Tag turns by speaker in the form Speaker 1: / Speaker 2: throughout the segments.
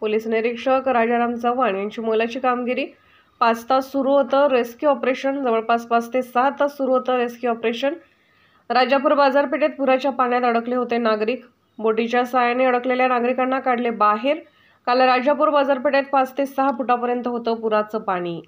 Speaker 1: Police निरीक्षक राजाराम चव्हाण यांची मोलाची कामगिरी। 5 तास सुरू होतं रेस्क्यू ऑपरेशन। जवळपास 5 ते 6 तास सुरू होतं रेस्क्यू ऑपरेशन। राजापूर बाजारपेठेत पुराच्या पाण्यात अडकले होते नागरिक। बोटीच्या साहाय्याने अडकलेल्या नागरिकांना काढले बाहेर। काल राजापूर बाजारपेठेत 5 ते 6 फुटापर्यंत होतं पुराचं पाणी।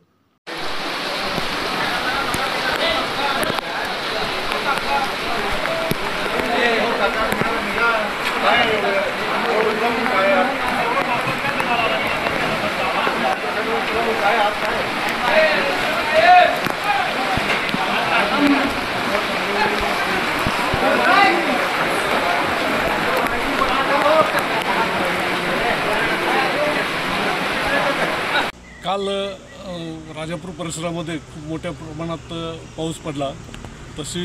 Speaker 2: काल राजापूर परिसरामध्ये खूप मोठ्या प्रमाणात पाऊस पडला। तशी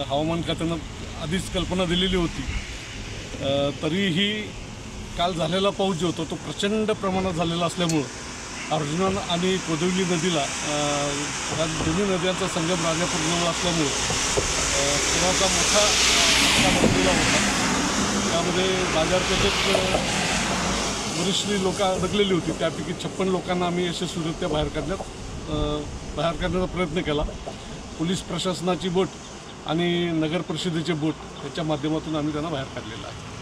Speaker 2: हवामान खात्यानं आधीच कल्पना दिलेली होती, तरीही काल झालेला पाऊस जो होता तो प्रचंड प्रमाणात झालेला असल्यामुळं अर्जुना आणि कोदवली नदीला या दोन्ही नद्यांचा संगम राजापूरजवळ असल्यामुळे पुराचा मोठा बसलेला होता। त्यामध्ये बाजारपेठेत बरीचशी लोक अडकलेली होती। त्यापैकी 56 लोकांना आम्ही यशस्वीरित्या बाहेर काढण्याचा प्रयत्न केला। पोलीस प्रशासनाची बोट आणि नगर परिषदेचे बोट याच्या माध्यमातून आम्ही त्यांना बाहेर काढलेलं आहे।